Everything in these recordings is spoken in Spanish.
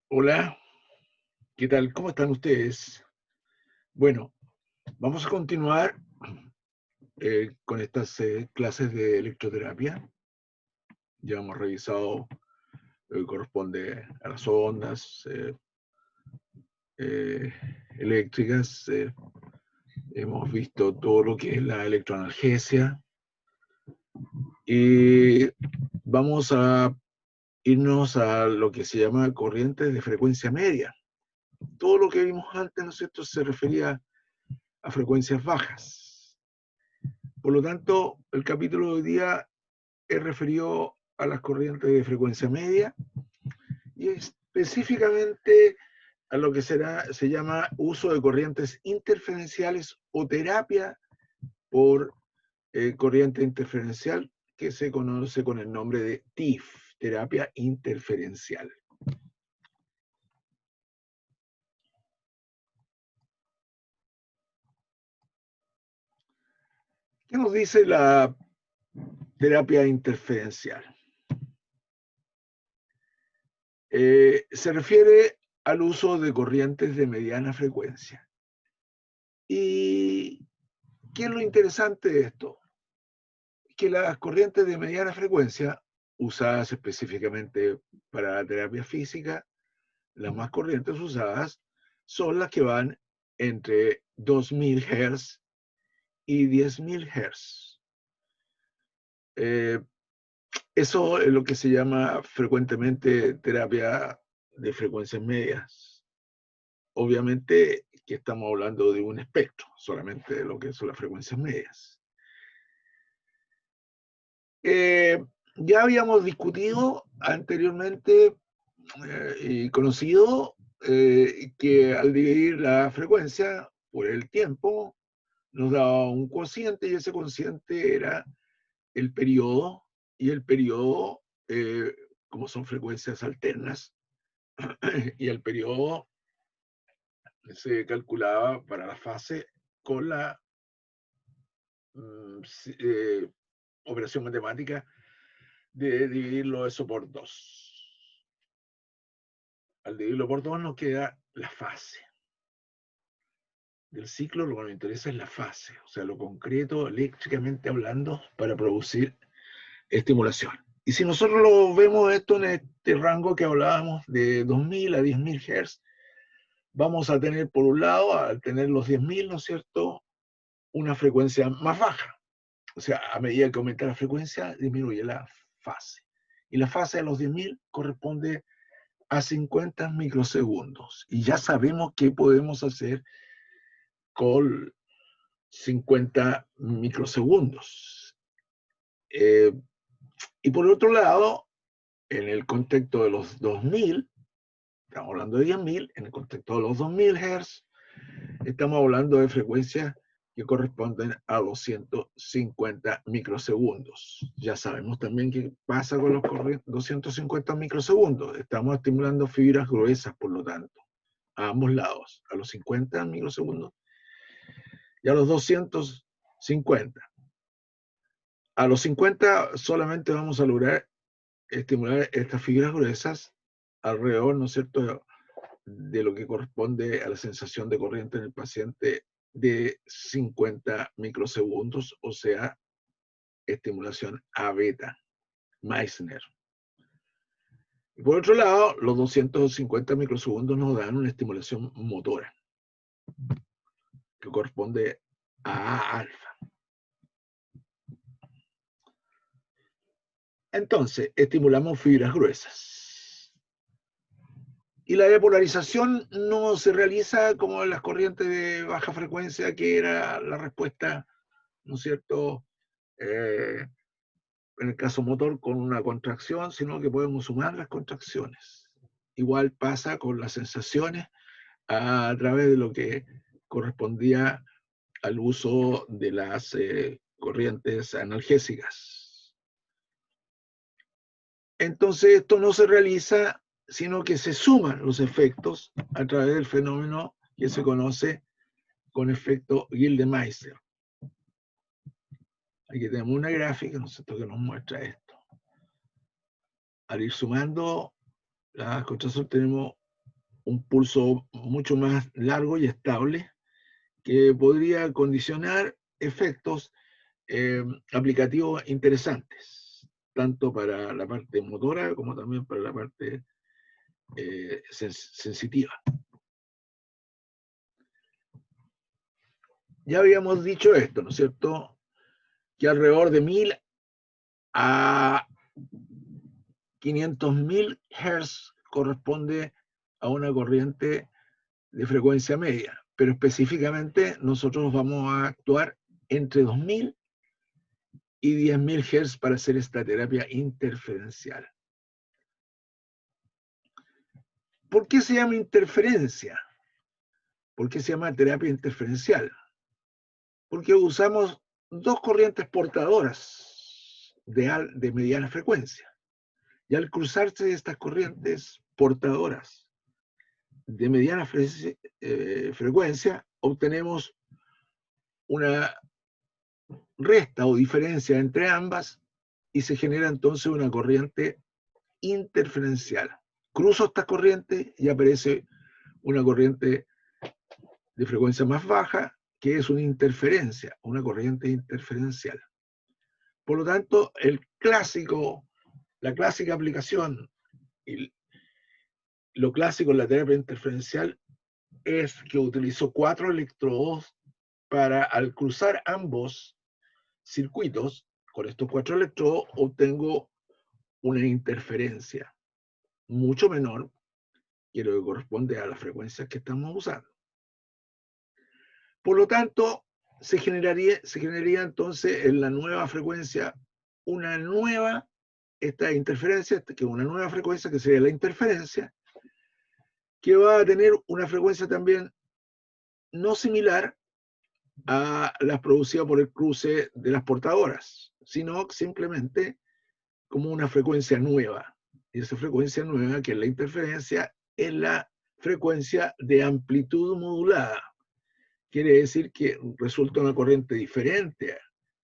Hola, ¿qué tal? ¿Cómo están ustedes? Bueno, vamos a continuar con estas clases de electroterapia. Ya hemos revisado lo que corresponde a las ondas eh, eléctricas. Hemos visto todo lo que es la electroanalgesia y vamos a irnos a lo que se llama corrientes de frecuencia media. Todo lo que vimos antes, ¿no es cierto?, se refería a frecuencias bajas. Por lo tanto, el capítulo de hoy día es referido a las corrientes de frecuencia media y específicamente a lo que se llama uso de corrientes interferenciales o terapia por corriente interferencial, que se conoce con el nombre de TIF, terapia interferencial. ¿Qué nos dice la terapia interferencial? Se refiere al uso de corrientes de mediana frecuencia. ¿Y qué es lo interesante de esto? Que las corrientes de mediana frecuencia, usadas específicamente para la terapia física, las más corrientes usadas son las que van entre 2000 Hz y 10.000 Hz. Eso es lo que se llama frecuentemente terapia de frecuencias medias. Obviamente que estamos hablando de un espectro, solamente de lo que son las frecuencias medias. Ya habíamos discutido anteriormente y conocido que al dividir la frecuencia por el tiempo nos daba un cociente y ese cociente era el periodo y el periodo, como son frecuencias alternas, y el periodo se calculaba para la fase con la eh, operación matemática de dividirlo eso por 2. Al dividirlo por 2 nos queda la fase del ciclo. Lo que nos interesa es la fase, o sea, lo concreto eléctricamente hablando para producir estimulación. Y si nosotros lo vemos esto en este rango que hablábamos de 2000 a 10.000 Hz, vamos a tener por un lado, al tener los 10.000, ¿no es cierto?, una frecuencia más baja. O sea, a medida que aumenta la frecuencia, disminuye la fase. Y la fase de los 10.000 corresponde a 50 microsegundos. Y ya sabemos qué podemos hacer con 50 microsegundos. Y por otro lado, en el contexto de los 2000, estamos hablando de 10.000, en el contexto de los 2000 Hz, estamos hablando de frecuencias que corresponden a 250 microsegundos. Ya sabemos también qué pasa con los 250 microsegundos. Estamos estimulando fibras gruesas, por lo tanto, a ambos lados, a los 50 microsegundos y a los 250. A los 50 solamente vamos a lograr estimular estas fibras gruesas alrededor, ¿no es cierto?, de lo que corresponde a la sensación de corriente en el paciente de 50 microsegundos, o sea, estimulación A beta, Meissner. Y por otro lado, los 250 microsegundos nos dan una estimulación motora, que corresponde a A alfa. Entonces, estimulamos fibras gruesas. Y la depolarización no se realiza como en las corrientes de baja frecuencia, que era la respuesta, ¿no es cierto?, en el caso motor con una contracción, sino que podemos sumar las contracciones. Igual pasa con las sensaciones a través de lo que correspondía al uso de las corrientes analgésicas. Entonces esto no se realiza, sino que se suman los efectos a través del fenómeno que se conoce con efecto Gildemeister. Aquí tenemos una gráfica, ¿no es cierto?, que nos muestra esto. Al ir sumando las contracciones tenemos un pulso mucho más largo y estable que podría condicionar efectos aplicativos interesantes, tanto para la parte motora como también para la parte sensitiva. Ya habíamos dicho esto, ¿no es cierto? Que alrededor de 1000 a 500.000 Hz corresponde a una corriente de frecuencia media, pero específicamente nosotros vamos a actuar entre 2000 y 10.000 Hz para hacer esta terapia interferencial. ¿Por qué se llama interferencia? ¿Por qué se llama terapia interferencial? Porque usamos dos corrientes portadoras de mediana frecuencia. Y al cruzarse estas corrientes portadoras de mediana frecuencia, obtenemos una resta o diferencia entre ambas y se genera entonces una corriente interferencial. Cruzo esta corriente y aparece una corriente de frecuencia más baja, que es una interferencia, una corriente interferencial. Por lo tanto, la clásica aplicación y lo clásico en la terapia interferencial es que utilizó 4 electrodos para, al cruzar ambos circuitos, con estos 4 electrodos obtengo una interferencia mucho menor que lo que corresponde a las frecuencias que estamos usando. Por lo tanto, se generaría entonces en la nueva frecuencia esta interferencia, que es una nueva frecuencia que sería la interferencia, que va a tener una frecuencia también no similar a las producidas por el cruce de las portadoras, sino simplemente como una frecuencia nueva. Y esa frecuencia nueva, que es la interferencia, es la frecuencia de amplitud modulada. Quiere decir que resulta una corriente diferente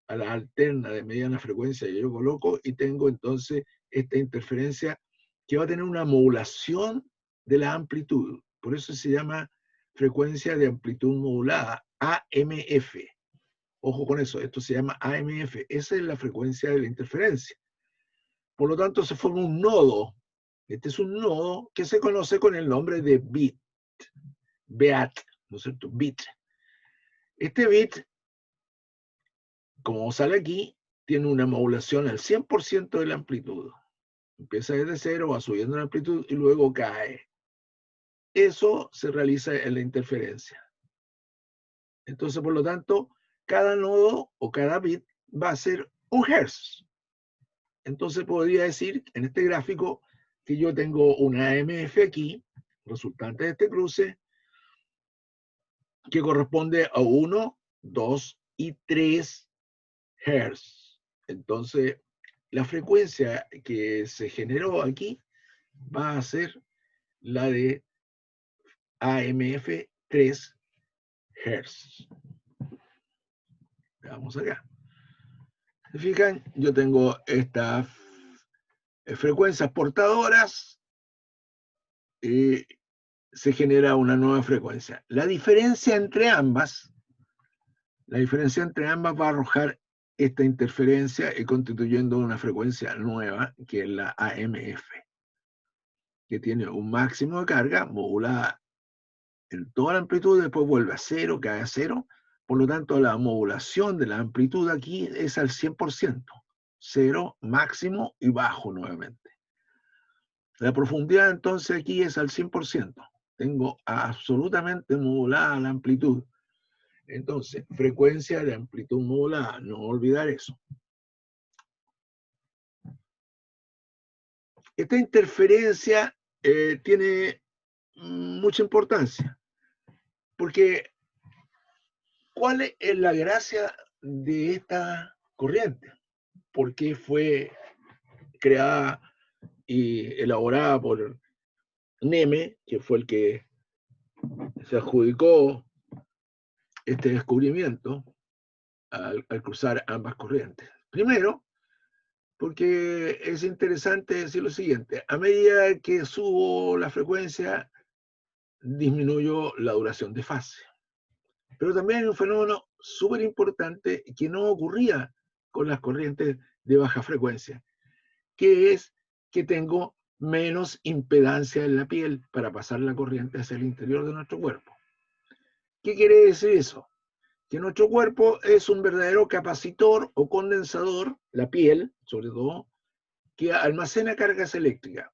a la alterna de mediana frecuencia que yo coloco y tengo entonces esta interferencia que va a tener una modulación de la amplitud. Por eso se llama frecuencia de amplitud modulada, AMF. Ojo con eso, esto se llama AMF. Esa es la frecuencia de la interferencia. Por lo tanto, se forma un nodo. Este es un nodo que se conoce con el nombre de bit. Beat, ¿no es cierto? Bit. Este bit, como sale aquí, tiene una modulación al 100% de la amplitud. Empieza desde cero, va subiendo la amplitud y luego cae. Eso se realiza en la interferencia. Entonces, por lo tanto, cada nodo o cada bit va a ser 1 Hz. Entonces podría decir en este gráfico que yo tengo una AMF aquí, resultante de este cruce, que corresponde a 1, 2 y 3 Hz. Entonces, la frecuencia que se generó aquí va a ser la de AMF 3 Hz. Veamos acá. ¿Se fijan? Yo tengo estas frecuencias portadoras y se genera una nueva frecuencia. La diferencia entre ambas va a arrojar esta interferencia y constituyendo una frecuencia nueva, que es la AMF, que tiene un máximo de carga modulada en toda la amplitud, después vuelve a cero, cae a cero. Por lo tanto, la modulación de la amplitud aquí es al 100%, cero, máximo y bajo nuevamente. La profundidad entonces aquí es al 100%. Tengo absolutamente modulada la amplitud. Entonces, frecuencia de amplitud modulada, no olvidar eso. Esta interferencia tiene mucha importancia, porque ¿cuál es la gracia de esta corriente? ¿Por qué fue creada y elaborada por Neme, que fue el que se adjudicó este descubrimiento al cruzar ambas corrientes? Primero, porque es interesante decir lo siguiente: a medida que subo la frecuencia, disminuyo la duración de fase. Pero también hay un fenómeno súper importante que no ocurría con las corrientes de baja frecuencia, que es que tengo menos impedancia en la piel para pasar la corriente hacia el interior de nuestro cuerpo. ¿Qué quiere decir eso? Que nuestro cuerpo es un verdadero capacitor o condensador, la piel sobre todo, que almacena cargas eléctricas.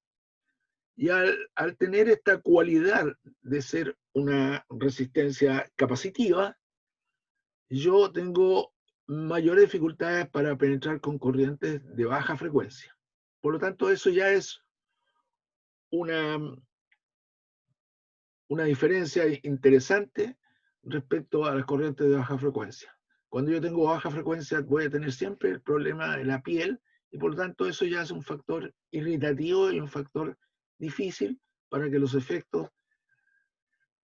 Y al tener esta cualidad de ser una resistencia capacitiva, yo tengo mayores dificultades para penetrar con corrientes de baja frecuencia. Por lo tanto, eso ya es una, una diferencia interesante respecto a las corrientes de baja frecuencia. Cuando yo tengo baja frecuencia voy a tener siempre el problema de la piel y por lo tanto eso ya es un factor irritativo y un factor difícil para que los efectos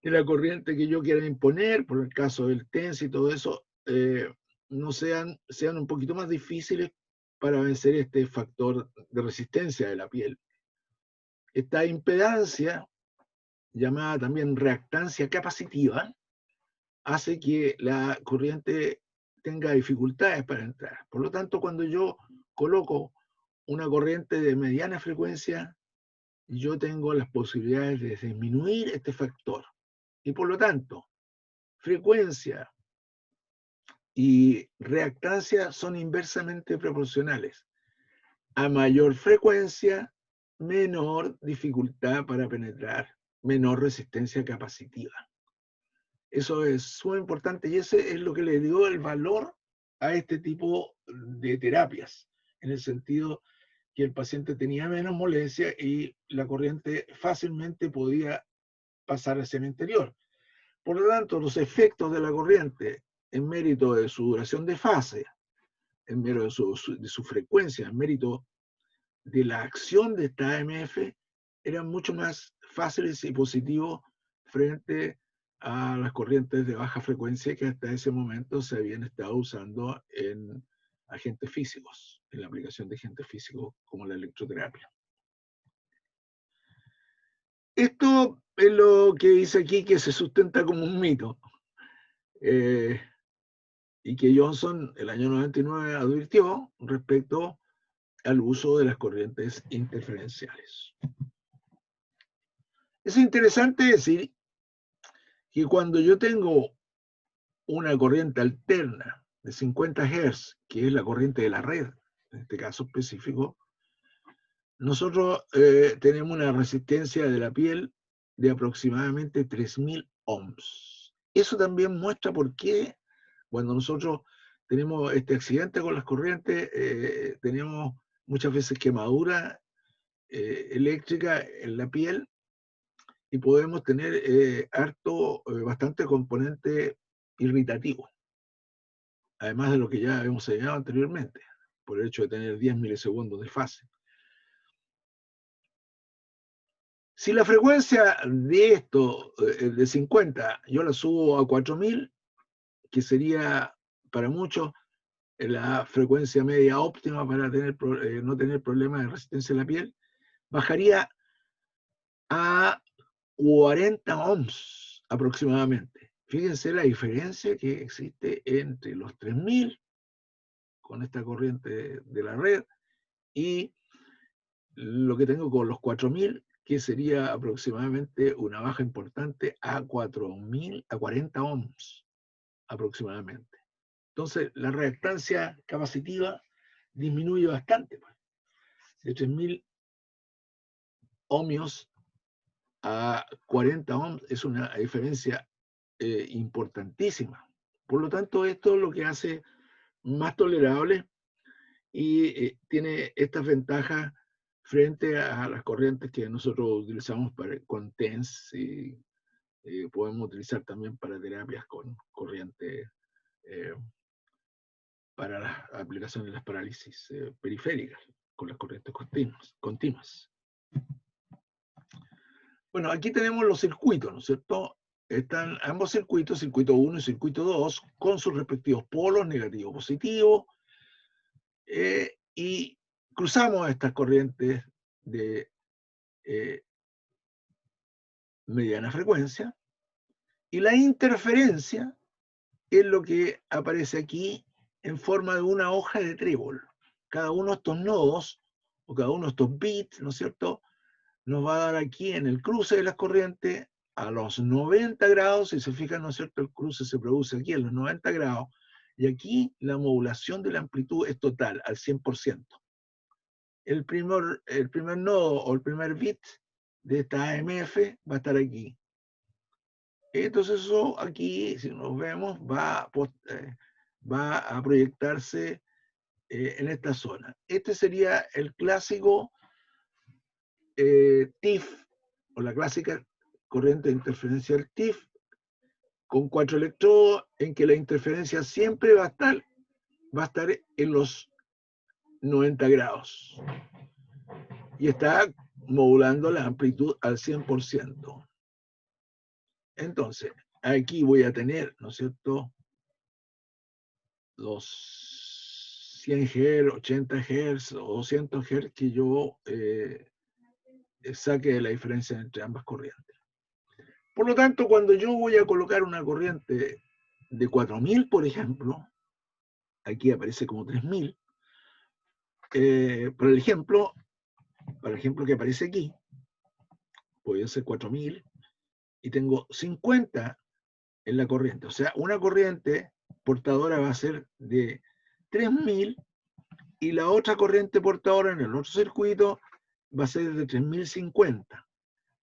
de la corriente que yo quiera imponer, por el caso del TENS y todo eso, no sean un poquito más difíciles para vencer este factor de resistencia de la piel. Esta impedancia, llamada también reactancia capacitiva, hace que la corriente tenga dificultades para entrar. Por lo tanto, cuando yo coloco una corriente de mediana frecuencia, yo tengo las posibilidades de disminuir este factor. Y por lo tanto, frecuencia y reactancia son inversamente proporcionales. A mayor frecuencia, menor dificultad para penetrar, menor resistencia capacitiva. Eso es muy importante y ese es lo que le dio el valor a este tipo de terapias, en el sentido que el paciente tenía menos molestia y la corriente fácilmente podía pasar hacia el interior. Por lo tanto, los efectos de la corriente en mérito de su duración de fase, en mérito de su frecuencia, en mérito de la acción de esta AMF, eran mucho más fáciles y positivos frente a las corrientes de baja frecuencia que hasta ese momento se habían estado usando en agentes físicos, en la aplicación de agentes físicos como la electroterapia. Esto es lo que dice aquí que se sustenta como un mito. Y que Johnson el año 99 advirtió respecto al uso de las corrientes interferenciales. Es interesante decir que cuando yo tengo una corriente alterna de 50 Hz, que es la corriente de la red, en este caso específico, nosotros tenemos una resistencia de la piel de aproximadamente 3000 ohms. Eso también muestra por qué cuando nosotros tenemos este accidente con las corrientes, tenemos muchas veces quemadura eléctrica en la piel y podemos tener bastante componente irritativo, además de lo que ya hemos señalado anteriormente, por el hecho de tener 10 milisegundos de fase. Si la frecuencia de esto, de 50, yo la subo a 4000, que sería para muchos la frecuencia media óptima para no tener problemas de resistencia en la piel, bajaría a 40 ohms aproximadamente. Fíjense la diferencia que existe entre los 3000 con esta corriente de la red y lo que tengo con los 4000, que sería aproximadamente una baja importante a 4000, a 40 ohms aproximadamente. Entonces, la reactancia capacitiva disminuye bastante. De 3000 ohmios a 40 ohms es una diferencia importantísima. Por lo tanto, esto es lo que hace más tolerable y tiene estas ventajas frente a las corrientes que nosotros utilizamos con TENS y podemos utilizar también para terapias con corriente para las aplicaciones de las parálisis periféricas, con las corrientes continuas. Bueno, aquí tenemos los circuitos, ¿no es cierto? Están ambos circuitos, circuito 1 y circuito 2, con sus respectivos polos, negativo, positivo, y cruzamos estas corrientes de mediana frecuencia, y la interferencia es lo que aparece aquí en forma de una hoja de trébol. Cada uno de estos nodos, o cada uno de estos bits, ¿no es cierto?, nos va a dar aquí en el cruce de las corrientes a los 90 grados, si se fijan, ¿no es cierto?, el cruce se produce aquí en los 90 grados, y aquí la modulación de la amplitud es total, al 100%. El primer nodo o el primer bit de esta AMF va a estar aquí. Entonces eso aquí, si nos vemos, va a proyectarse en esta zona. Este sería el clásico TIF, o la clásica corriente interferencial TIF, con 4 electrodos, en que la interferencia siempre va a estar en los 90 grados. Y está modulando la amplitud al 100%. Entonces, aquí voy a tener, ¿no es cierto?, los 100 Hz, 80 Hz o 200 Hz que yo saque de la diferencia entre ambas corrientes. Por lo tanto, cuando yo voy a colocar una corriente de 4000, por ejemplo, aquí aparece como 3000, para el ejemplo que aparece aquí, voy a hacer 4000 y tengo 50 en la corriente. O sea, una corriente portadora va a ser de 3000 y la otra corriente portadora en el otro circuito va a ser de 3050.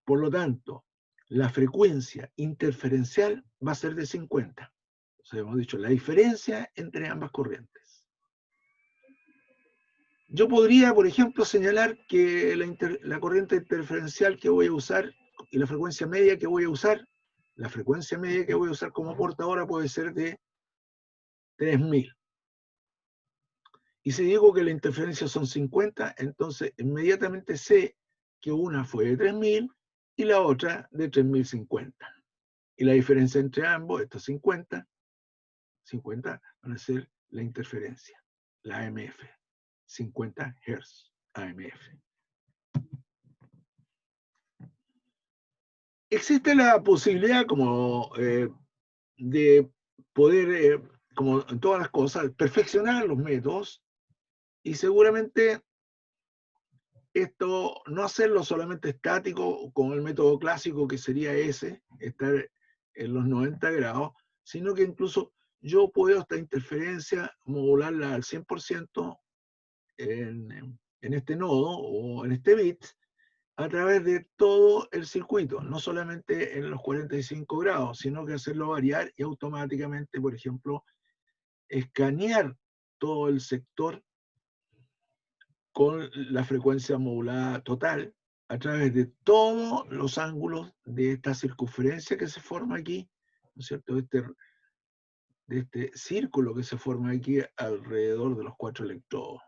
Por lo tanto, la frecuencia interferencial va a ser de 50. O sea, hemos dicho la diferencia entre ambas corrientes. Yo podría, por ejemplo, señalar que la corriente interferencial que voy a usar y la frecuencia media que voy a usar, como portadora puede ser de 3000. Y si digo que la interferencia son 50, entonces inmediatamente sé que una fue de 3000 y la otra de 3050. Y la diferencia entre ambos, estos 50 van a ser la interferencia, la AMF, 50 Hz AMF. Existe la posibilidad como de poder, como en todas las cosas, perfeccionar los métodos y seguramente esto no hacerlo solamente estático con el método clásico que sería ese, estar en los 90 grados, sino que incluso yo puedo esta interferencia modularla al 100% en este nodo o en este bit a través de todo el circuito, no solamente en los 45 grados, sino que hacerlo variar y automáticamente, por ejemplo, escanear todo el sector con la frecuencia modulada total a través de todos los ángulos de esta circunferencia que se forma aquí, ¿no es cierto?, de este círculo que se forma aquí alrededor de los 4 electrodos.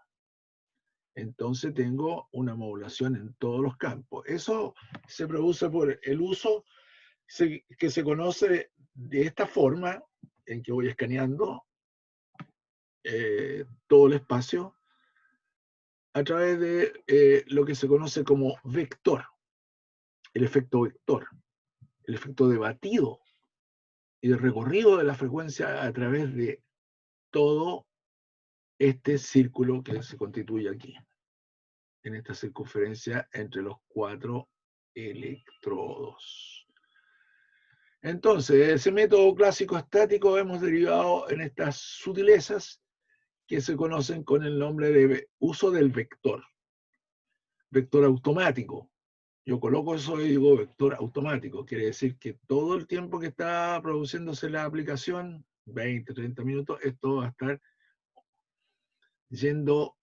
Entonces tengo una modulación en todos los campos. Eso se produce por el uso que se conoce de esta forma, en que voy escaneando todo el espacio a través de lo que se conoce como vector, el efecto vector, el efecto de batido y de recorrido de la frecuencia a través de todo este círculo que se constituye aquí, en esta circunferencia entre los 4 electrodos. Entonces, ese método clásico estático hemos derivado en estas sutilezas que se conocen con el nombre de uso del vector automático. Yo coloco eso y digo vector automático. Quiere decir que todo el tiempo que está produciéndose la aplicación, 20, 30 minutos, esto va a estar yendo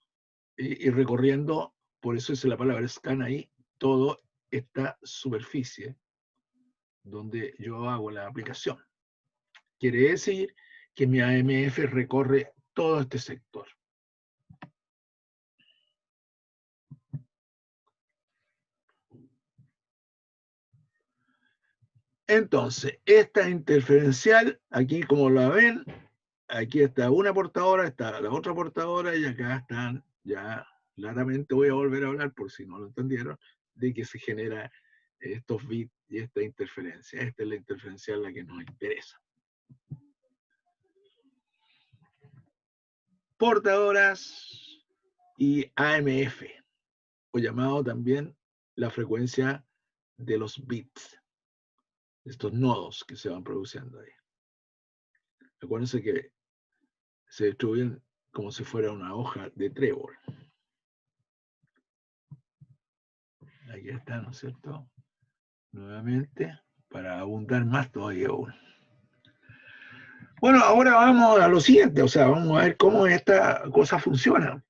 y recorriendo, por eso es la palabra scan ahí, toda esta superficie donde yo hago la aplicación. Quiere decir que mi AMF recorre todo este sector. Entonces, esta interferencial, aquí como la ven, aquí está una portadora, está la otra portadora y acá están, ya claramente voy a volver a hablar por si no lo entendieron, de que se genera estos bits y esta interferencia. Esta es la interferencia la que nos interesa. Portadoras y AMF, o llamado también la frecuencia de los bits, estos nodos que se van produciendo ahí. Acuérdense que se distribuyen como si fuera una hoja de trébol. Aquí está, ¿no es cierto? Nuevamente, para abundar más todavía aún. Bueno, ahora vamos a lo siguiente, o sea, vamos a ver cómo esta cosa funciona,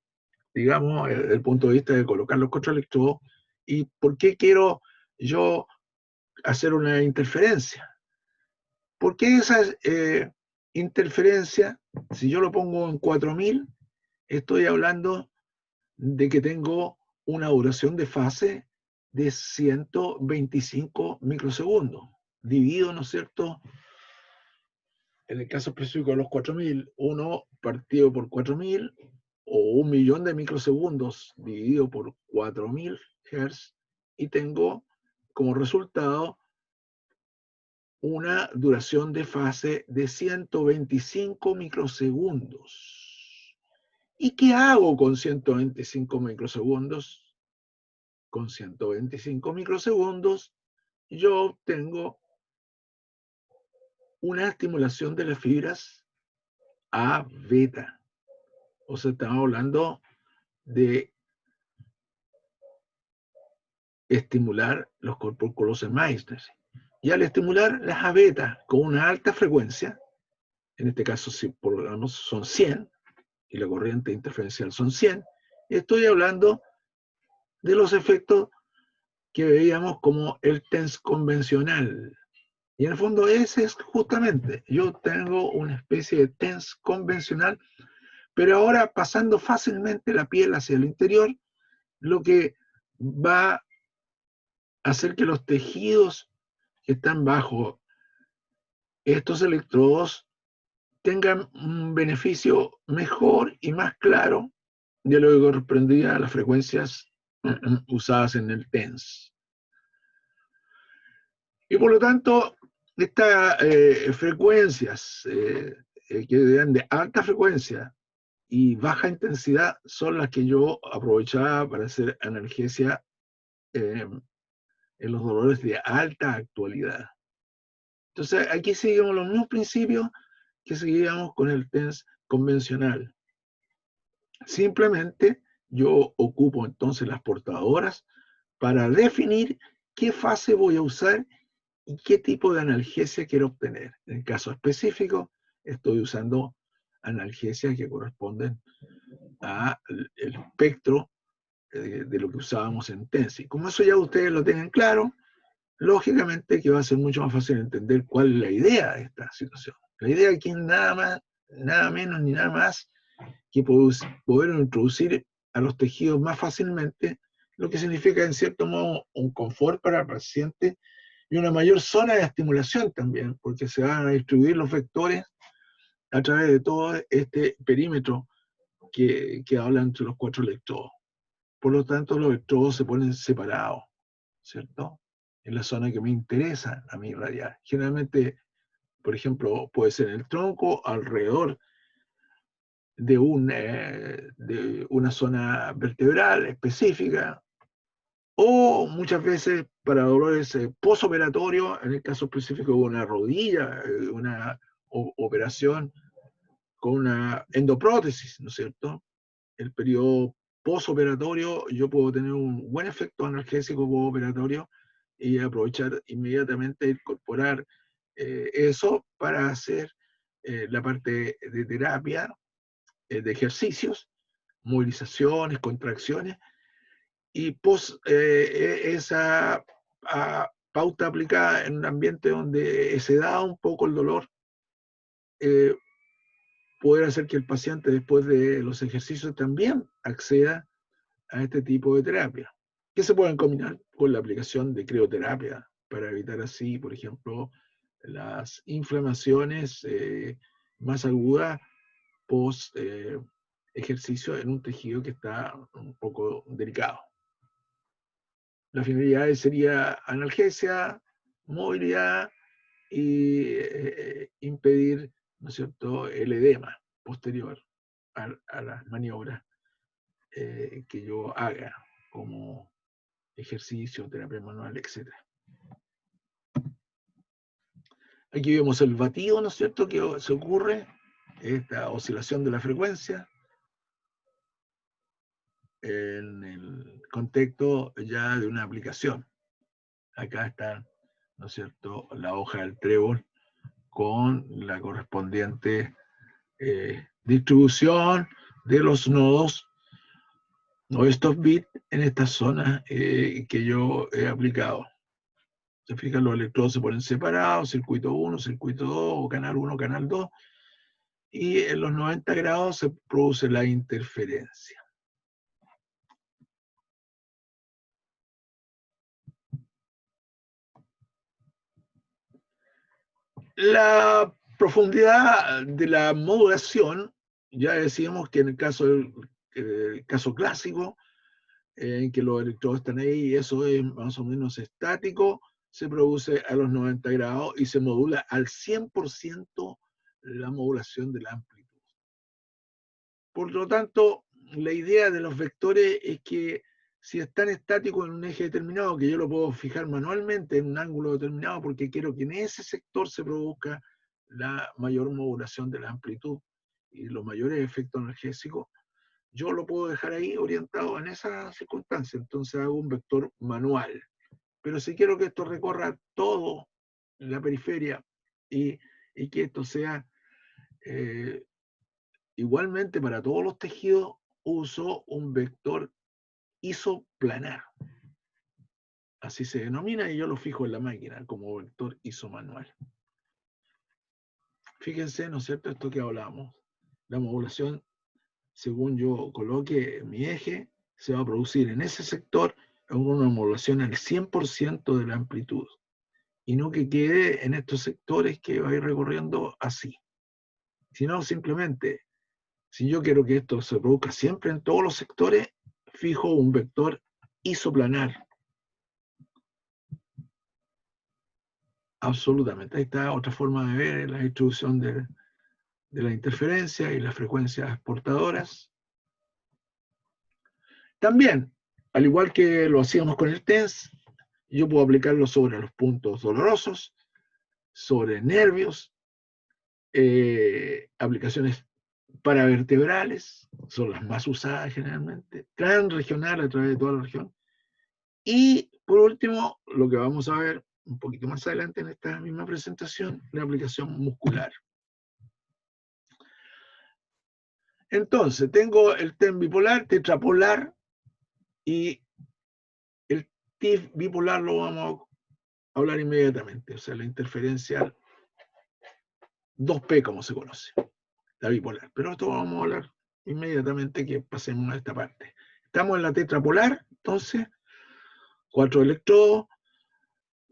digamos, desde el punto de vista de colocar los contraelectrodos y por qué quiero yo hacer una interferencia. ¿Por qué esa interferencia, si yo lo pongo en 4000, estoy hablando de que tengo una duración de fase de 125 microsegundos, dividido, ¿no es cierto? En el caso específico de los 4000, 1 partido por 4000, o 1.000.000 de microsegundos dividido por 4000 Hz, y tengo como resultado una duración de fase de 125 microsegundos. ¿Y qué hago con 125 microsegundos? Con 125 microsegundos yo obtengo una estimulación de las fibras A beta. O sea, estamos hablando de estimular los corpúsculos de Meissner. Y al estimular las A beta con una alta frecuencia, en este caso si por lo menos son 100, y la corriente interferencial son 100, estoy hablando de los efectos que veíamos como el TENS convencional. Y en el fondo ese es justamente, yo tengo una especie de TENS convencional, pero ahora pasando fácilmente la piel hacia el interior, lo que va a hacer que los tejidos que están bajo estos electrodos tengan un beneficio mejor y más claro de lo que correspondía a las frecuencias usadas en el TENS. Y por lo tanto, estas frecuencias que eran de alta frecuencia y baja intensidad son las que yo aprovechaba para hacer analgesia en los dolores de alta actualidad. Entonces, aquí seguimos los mismos principios que seguíamos con el TENS convencional. Simplemente yo ocupo entonces las portadoras para definir qué fase voy a usar y qué tipo de analgesia quiero obtener. En el caso específico, estoy usando analgesias que corresponden al espectro de lo que usábamos en TENS. Como eso ya ustedes lo tienen claro, lógicamente que va a ser mucho más fácil entender cuál es la idea de esta situación. La idea aquí es nada más, nada menos ni nada más que poder introducir a los tejidos más fácilmente, lo que significa en cierto modo un confort para el paciente y una mayor zona de estimulación también, porque se van a distribuir los vectores a través de todo este perímetro que habla entre los 4 electrodos. Por lo tanto, los electrodos se ponen separados, ¿cierto? En la zona que me interesa a mí irradiar. Generalmente, por ejemplo, puede ser en el tronco, alrededor de una zona vertebral específica, o muchas veces para dolores posoperatorios, en el caso específico de una rodilla, una operación con una endoprótesis, ¿no es cierto? El periodo posoperatorio, yo puedo tener un buen efecto analgésico postoperatorio y aprovechar inmediatamente incorporar eso para hacer la parte de terapia, de ejercicios, movilizaciones, contracciones, y esa pauta aplicada en un ambiente donde se da un poco el dolor, eh, poder hacer que el paciente después de los ejercicios también acceda a este tipo de terapia, que se pueden combinar con la aplicación de crioterapia para evitar así, por ejemplo, las inflamaciones más agudas post ejercicio en un tejido que está un poco delicado. La finalidad sería analgesia, movilidad y impedir, ¿no es cierto?, el edema posterior a las maniobras que yo haga, como ejercicio, terapia manual, etc. Aquí vemos el batido, ¿no es cierto?, que se ocurre, esta oscilación de la frecuencia, en el contexto ya de una aplicación. Acá está, ¿no es cierto?, la hoja del trébol con la correspondiente distribución de los nodos o estos bits en esta zona que yo he aplicado. Se fijan, los electrodos se ponen separados, circuito 1, circuito 2, o canal 1, canal 2, y en los 90 grados se produce la interferencia. La profundidad de la modulación, ya decíamos que en el caso clásico, en que los electrodos están ahí y eso es más o menos estático, se produce a los 90 grados y se modula al 100% la modulación de la amplitud. Por lo tanto, la idea de los vectores es que si están estáticos en un eje determinado, que yo lo puedo fijar manualmente en un ángulo determinado porque quiero que en ese sector se produzca la mayor modulación de la amplitud y los mayores efectos analgésicos, yo lo puedo dejar ahí orientado en esa circunstancia. Entonces hago un vector manual. Pero si quiero que esto recorra todo la periferia y que esto sea igualmente para todos los tejidos, uso un vector isoplanar. Así se denomina y yo lo fijo en la máquina como vector isomanual. Fíjense, ¿no es cierto?, esto que hablamos. La modulación, según yo coloque mi eje, se va a producir en ese sector una modulación al 100% de la amplitud. Y no que quede en estos sectores que va a ir recorriendo así. Sino simplemente, si yo quiero que esto se produzca siempre en todos los sectores, fijo un vector isoplanar. Absolutamente. Ahí está otra forma de ver la distribución de la interferencia y las frecuencias portadoras. También, al igual que lo hacíamos con el TENS, yo puedo aplicarlo sobre los puntos dolorosos, sobre nervios, aplicaciones paravertebrales, son las más usadas generalmente, transregional a través de toda la región. Y por último, lo que vamos a ver un poquito más adelante en esta misma presentación, la aplicación muscular. Entonces, tengo el TEN bipolar, tetrapolar, y el TIF bipolar lo vamos a hablar inmediatamente, o sea, la interferencia 2P, como se conoce, la bipolar. Pero esto vamos a hablar inmediatamente que pasemos a esta parte. Estamos en la tetrapolar, entonces, 4 electrodos,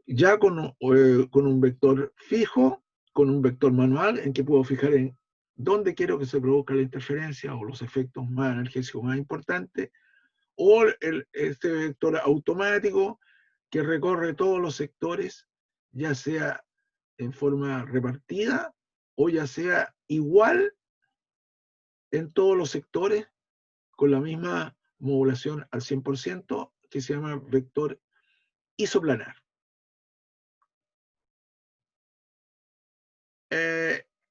ya con un vector fijo, con un vector manual, en que puedo fijar en dónde quiero que se produzca la interferencia o los efectos más analgésicos más importantes, o este vector automático que recorre todos los sectores, ya sea en forma repartida o ya sea igual en todos los sectores con la misma modulación al 100%, que se llama vector isoplanar.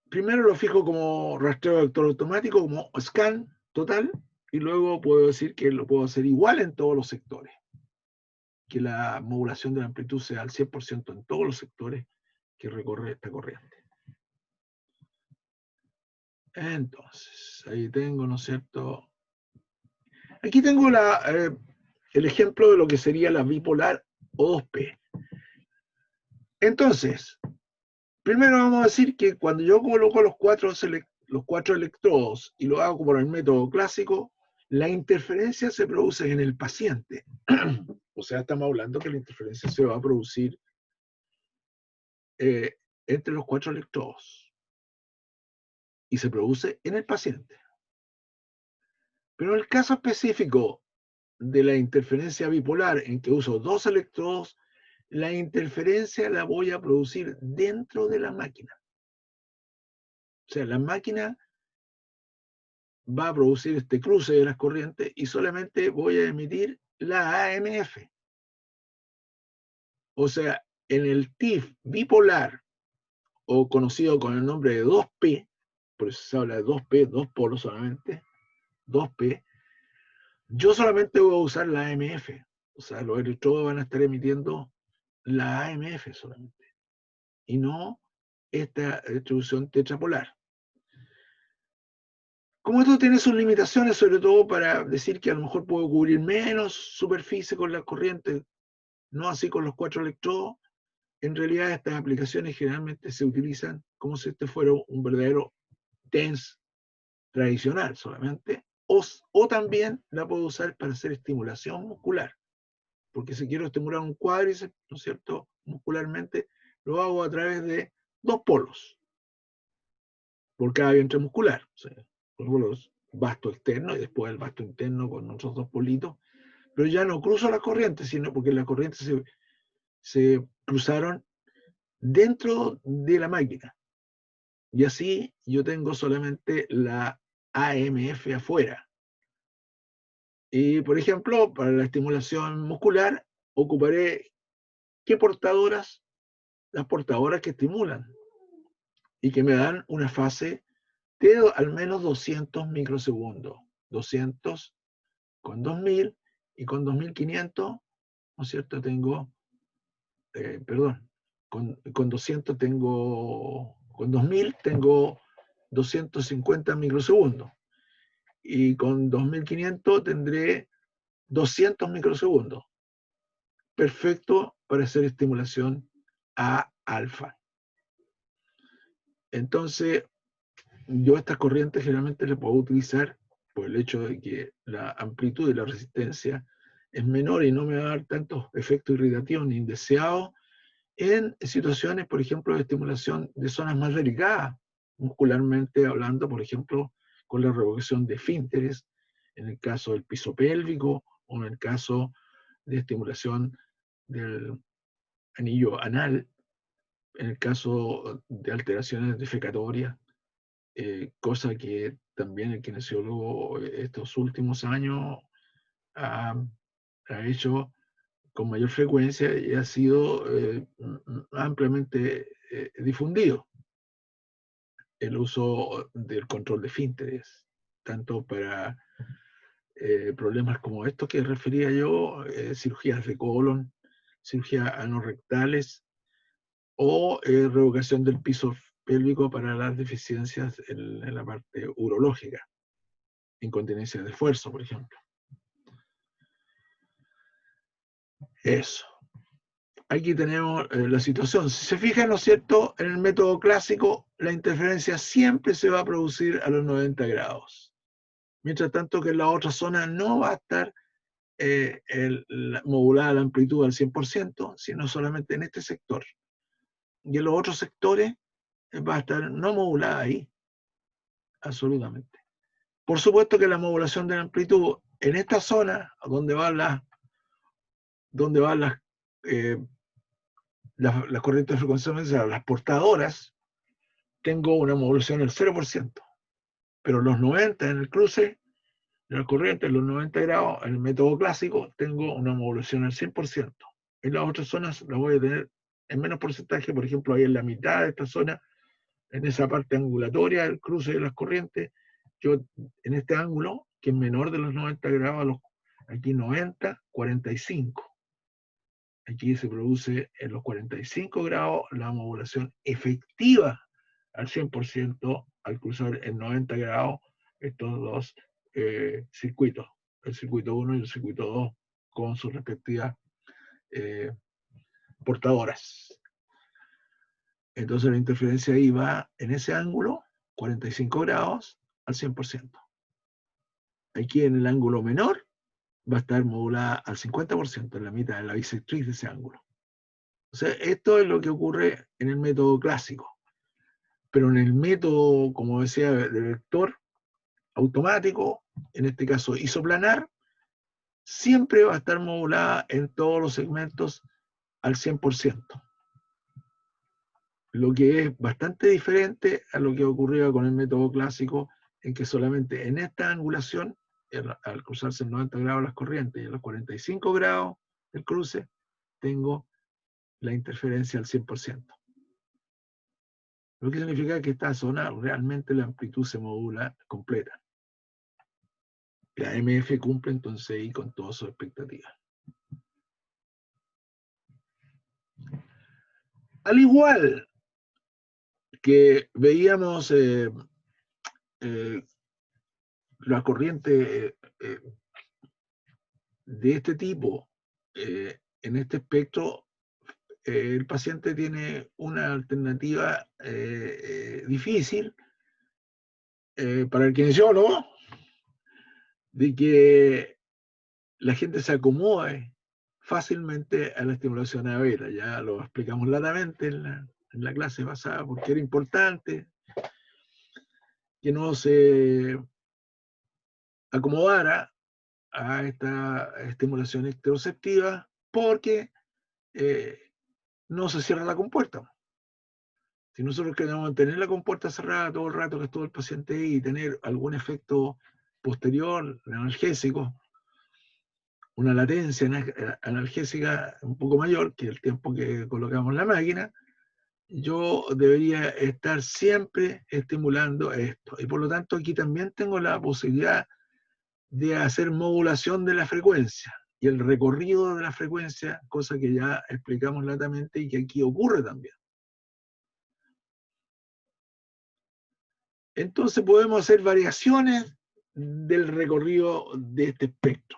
Primero lo fijo como rastreo de vector automático, como scan total, y luego puedo decir que lo puedo hacer igual en todos los sectores, que la modulación de la amplitud sea al 100% en todos los sectores que recorre esta corriente. Entonces, ahí tengo, ¿no es cierto? Aquí tengo el ejemplo de lo que sería la bipolar O2P. Entonces, primero vamos a decir que cuando yo coloco los cuatro electrodos y lo hago por el método clásico, la interferencia se produce en el paciente. O sea, estamos hablando que la interferencia se va a producir entre los 4 electrodos y se produce en el paciente. Pero en el caso específico de la interferencia bipolar, en que uso dos electrodos, la interferencia la voy a producir dentro de la máquina. O sea, la máquina va a producir este cruce de las corrientes y solamente voy a emitir la AMF. O sea, en el TIF bipolar, o conocido con el nombre de 2P, por eso se habla de 2P, dos polos solamente, 2P, yo solamente voy a usar la AMF. O sea, los electrodos van a estar emitiendo la AMF solamente, y no esta distribución tetrapolar. Como esto tiene sus limitaciones, sobre todo para decir que a lo mejor puedo cubrir menos superficie con la corriente, no así con los 4 electrodos, en realidad estas aplicaciones generalmente se utilizan como si este fuera un verdadero TENS tradicional solamente, o también la puedo usar para hacer estimulación muscular, porque si quiero estimular un cuádriceps, ¿no es cierto?, muscularmente, lo hago a través de dos polos por cada vientre muscular. O sea, los vasto externo y después el vasto interno con otros dos politos, pero ya no cruzo las corrientes, sino porque las corrientes se cruzaron dentro de la máquina. Y así yo tengo solamente la AMF afuera. Y, por ejemplo, para la estimulación muscular, ocuparé ¿qué portadoras? Las portadoras que estimulan y que me dan una fase de al menos 200 microsegundos. 200 con 2000 y con 2500, ¿no es cierto? Tengo, perdón, con 200 tengo, con 2000 tengo 250 microsegundos y con 2500 tendré 200 microsegundos. Perfecto para hacer estimulación a alfa. Entonces, yo estas corrientes generalmente las puedo utilizar por el hecho de que la amplitud y la resistencia es menor y no me va a dar tantos efectos irritativos ni indeseados en situaciones, por ejemplo, de estimulación de zonas más delicadas, muscularmente hablando, por ejemplo, con la revocación de esfínteres, en el caso del piso pélvico o en el caso de estimulación del anillo anal, en el caso de alteraciones defecatorias, cosa que también el kinesiólogo estos últimos años ha, ha hecho con mayor frecuencia y ha sido ampliamente difundido el uso del control de esfínteres, tanto para problemas como estos que refería yo, cirugías de colon, cirugías anorrectales o revocación del piso pélvico para las deficiencias en la parte urológica, incontinencia de esfuerzo, por ejemplo. Eso. Aquí tenemos la situación. Si se fijan, ¿no es cierto?, en el método clásico, la interferencia siempre se va a producir a los 90 grados. Mientras tanto que en la otra zona no va a estar modulada la amplitud al 100%, sino solamente en este sector. Y en los otros sectores va a estar no modulada ahí, absolutamente. Por supuesto que la modulación de la amplitud en esta zona, donde van las corrientes de frecuencia, las portadoras, tengo una modulación del 0%. Pero los 90 en el cruce de la corriente, en los 90 grados, en el método clásico, tengo una modulación al 100%. En las otras zonas la voy a tener en menos porcentaje, por ejemplo, ahí en la mitad de esta zona, en esa parte angulatoria del cruce de las corrientes, yo en este ángulo, que es menor de los 90 grados, aquí 90, 45. Aquí se produce en los 45 grados la modulación efectiva al 100% al cruzar en 90 grados estos dos circuitos, el circuito 1 y el circuito 2, con sus respectivas portadoras. Entonces la interferencia ahí va en ese ángulo, 45 grados, al 100%. Aquí en el ángulo menor va a estar modulada al 50%, en la mitad de la bisectriz de ese ángulo. O sea, esto es lo que ocurre en el método clásico. Pero en el método, como decía, de vector automático, en este caso isoplanar, siempre va a estar modulada en todos los segmentos al 100%. Lo que es bastante diferente a lo que ocurría con el método clásico, en que solamente en esta angulación, al cruzarse en 90 grados las corrientes y en los 45 grados del cruce, tengo la interferencia al 100%. Lo que significa que esta zona realmente la amplitud se modula completa. La MF cumple entonces ahí con todas sus expectativas. Al igual que veíamos la corriente de este tipo en este espectro, el paciente tiene una alternativa difícil para el kinesiólogo, de que la gente se acomode fácilmente a la estimulación a beta. Ya lo explicamos largamente en la clase pasada, porque era importante que no se acomodara a esta estimulación esteroceptiva, porque no se cierra la compuerta. Si nosotros queremos mantener la compuerta cerrada todo el rato que estuvo el paciente ahí y tener algún efecto posterior analgésico, una latencia analgésica un poco mayor que el tiempo que colocamos la máquina, yo debería estar siempre estimulando esto. Y por lo tanto aquí también tengo la posibilidad de hacer modulación de la frecuencia y el recorrido de la frecuencia, cosa que ya explicamos latamente y que aquí ocurre también. Entonces podemos hacer variaciones del recorrido de este espectro.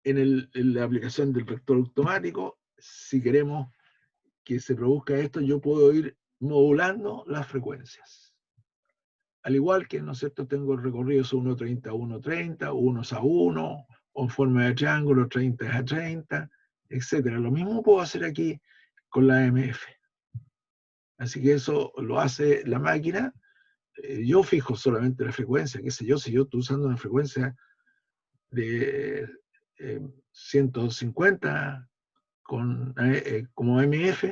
En la aplicación del vector automático, si queremos que se produzca esto, yo puedo ir modulando las frecuencias. Al igual que, ¿no es cierto?, tengo recorridos 1.30 a 1.30, 1 a 1, o en forma de triángulo 30 a 30, etc. Lo mismo puedo hacer aquí con la MF. Así que eso lo hace la máquina. Yo fijo solamente la frecuencia, qué sé yo, si yo estoy usando una frecuencia de 150 como MF,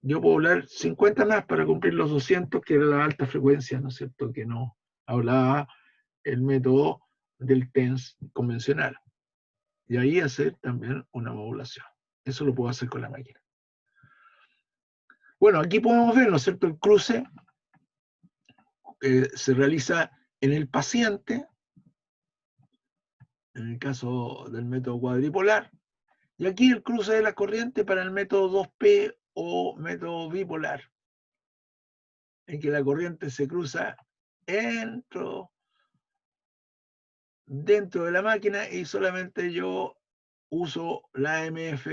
yo puedo hablar 50 más para cumplir los 200, que era la alta frecuencia, ¿no es cierto?, que no hablaba el método del TENS convencional. Y ahí hacer también una modulación. Eso lo puedo hacer con la máquina. Bueno, aquí podemos ver, ¿no es cierto?, el cruce se realiza en el paciente, en el caso del método cuadripolar, y aquí el cruce de la corriente para el método 2P o método bipolar, en que la corriente se cruza dentro de la máquina y solamente yo uso la MF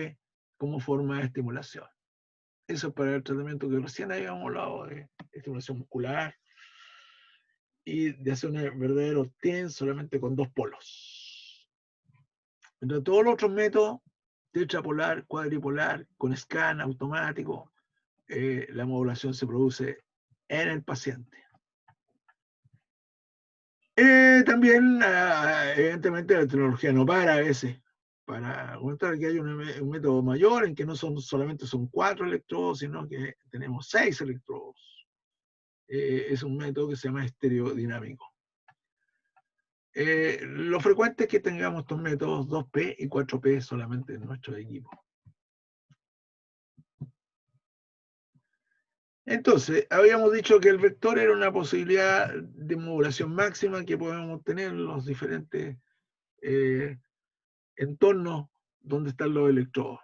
como forma de estimulación. Eso es para el tratamiento que recién habíamos hablado de estimulación muscular y de hacer un verdadero TENS solamente con dos polos. Entre todos los otros métodos, tetrapolar, cuadripolar, con scan automático, la modulación se produce en el paciente. También, evidentemente, la tecnología no para a veces, para aguantar que hay un método mayor en que no solamente son 4 electrodos, sino que tenemos 6 electrodos. Es un método que se llama estereodinámico. Lo frecuente es que tengamos estos métodos 2P y 4P solamente en nuestro equipo. Entonces, habíamos dicho que el vector era una posibilidad de modulación máxima que podemos obtener en los diferentes entornos donde están los electrodos.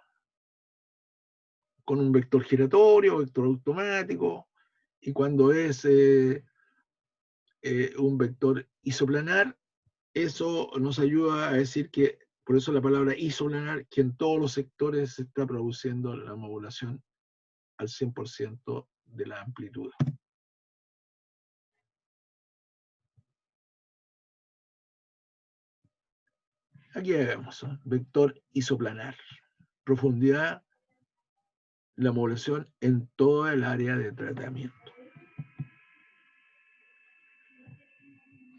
Con un vector giratorio, vector automático, y cuando es un vector isoplanar, eso nos ayuda a decir que, por eso la palabra isoplanar, que en todos los sectores se está produciendo la modulación al 100% de la amplitud. Aquí vemos, vector isoplanar. Profundidad, la modulación en toda el área de tratamiento.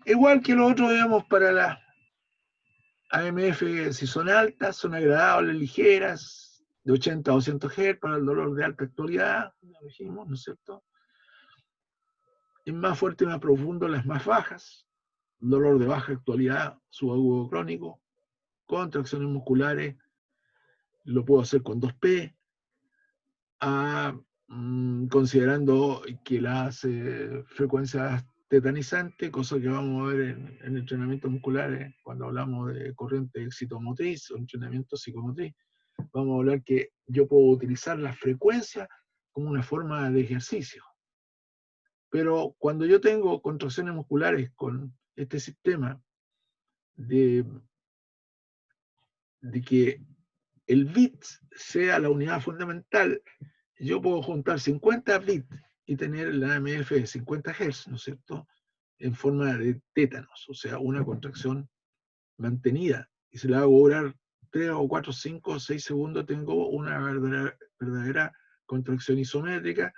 Igual que lo otro, digamos, para las AMF, si son altas, son agradables, ligeras, de 80 a 200 Hz para el dolor de alta actualidad, lo dijimos, ¿no es cierto? Es más fuerte y más profundo las más bajas, dolor de baja actualidad, subagudo crónico, contracciones musculares, lo puedo hacer con 2P, considerando que las frecuencias tetanizantes, cosa que vamos a ver en entrenamientos musculares cuando hablamos de corriente excitomotriz o entrenamiento psicomotriz, vamos a hablar que yo puedo utilizar la frecuencia como una forma de ejercicio. Pero cuando yo tengo contracciones musculares con este sistema de que el bit sea la unidad fundamental, yo puedo juntar 50 bits y tener la AMF de 50 Hz, ¿no es cierto? En forma de tétanos, o sea, una contracción mantenida. Y si la hago durar 3 o 4, 5 o 6 segundos, tengo una verdadera contracción isométrica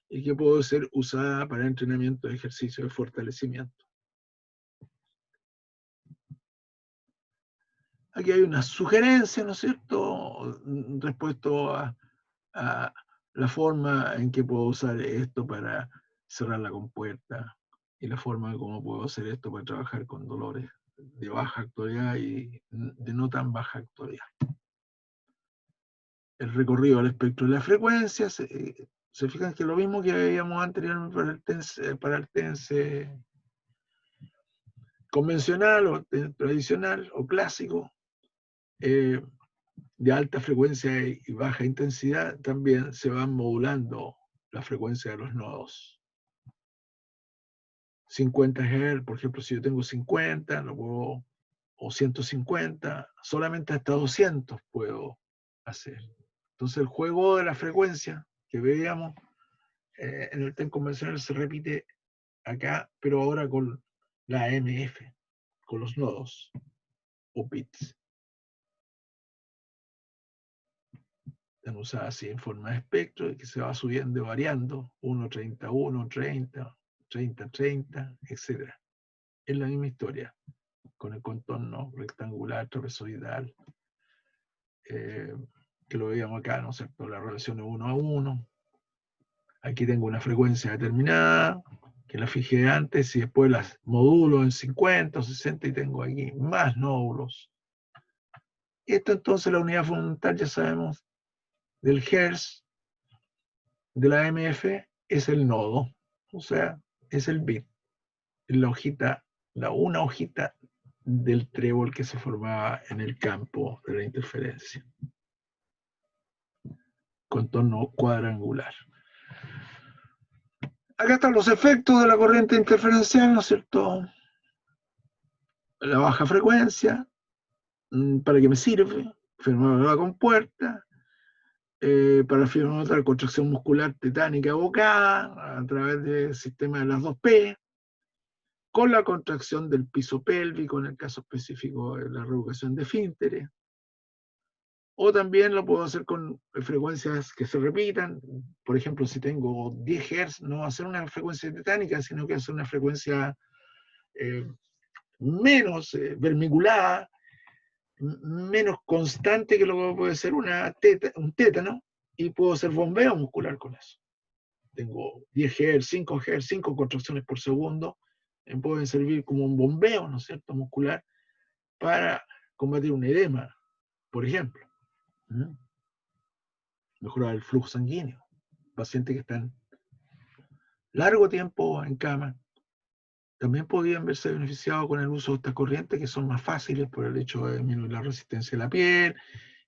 y que puede ser usada para entrenamiento de ejercicio de fortalecimiento. Aquí hay una sugerencia, ¿no es cierto?, respecto a la forma en que puedo usar esto para cerrar la compuerta y la forma en cómo puedo hacer esto para trabajar con dolores de baja actualidad y de no tan baja actualidad. El recorrido del espectro de las frecuencias, se fijan que lo mismo que veíamos anteriormente para el TENS convencional o tradicional o clásico, de alta frecuencia y baja intensidad, también se van modulando la frecuencia de los nodos. 50 Hz, por ejemplo, si yo tengo 50, lo puedo, o 150, solamente hasta 200 puedo hacer. Entonces el juego de la frecuencia que veíamos en el TEN convencional se repite acá, pero ahora con la AMF, con los nodos o bits. Están usadas así en forma de espectro que se va subiendo y variando, 1.31, 30, 30, 30, etc. Es la misma historia, con el contorno rectangular, trapezoidal, que lo veíamos acá, ¿no es cierto? La relación es 1 a 1. Aquí tengo una frecuencia determinada, que la fijé antes, y después las modulo en 50 o 60 y tengo aquí más nódulos. Esto entonces, la unidad fundamental, ya sabemos, del Hertz, de la AMF, es el nodo, o sea, es el bit, la hojita, una hojita del trébol que se formaba en el campo de la interferencia. Contorno cuadrangular. Acá están los efectos de la corriente interferencial, ¿no es cierto? La baja frecuencia, ¿para qué me sirve? Firmar la compuerta, para firmar la contracción muscular tetánica evocada a través del sistema de las 2P, con la contracción del piso pélvico, en el caso específico de la revocación de esfínteres. O también lo puedo hacer con frecuencias que se repitan. Por ejemplo, si tengo 10 Hz, no va a ser una frecuencia tetánica, sino que va a ser una frecuencia menos vermiculada, menos constante que lo que puede ser un tétano, y puedo hacer bombeo muscular con eso. Tengo 10 Hz, 5 Hz, 5 contracciones por segundo, pueden servir como un bombeo, ¿no es cierto?, muscular, para combatir un edema, por ejemplo. Mejorar el flujo sanguíneo. Pacientes que están largo tiempo en cama también podrían verse beneficiados con el uso de estas corrientes, que son más fáciles por el hecho de disminuir la resistencia de la piel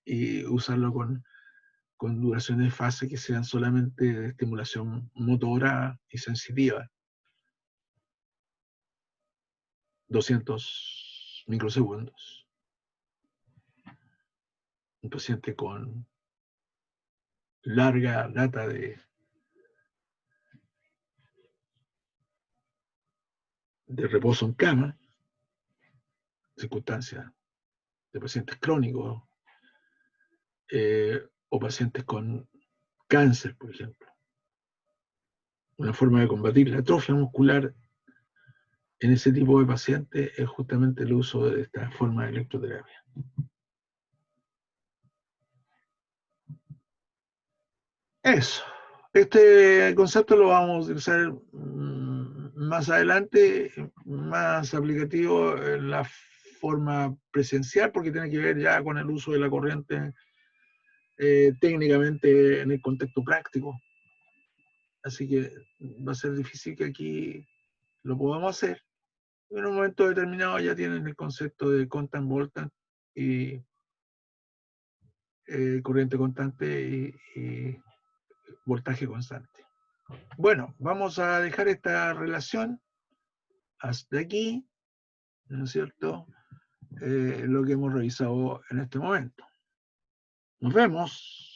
y usarlo con duraciones de fase que sean solamente de estimulación motora y sensitiva. 200 microsegundos. Un paciente con larga data de reposo en cama, circunstancias de pacientes crónicos, o pacientes con cáncer, por ejemplo. Una forma de combatir la atrofia muscular en ese tipo de pacientes es justamente el uso de esta forma de electroterapia. Eso. Este concepto lo vamos a utilizar más adelante, más aplicativo en la forma presencial, porque tiene que ver ya con el uso de la corriente técnicamente en el contexto práctico. Así que va a ser difícil que aquí lo podamos hacer. En un momento determinado ya tienen el concepto de constant voltage y corriente constante y voltaje constante. Bueno, vamos a dejar esta relación hasta aquí, ¿no es cierto? Lo que hemos revisado en este momento. Nos vemos.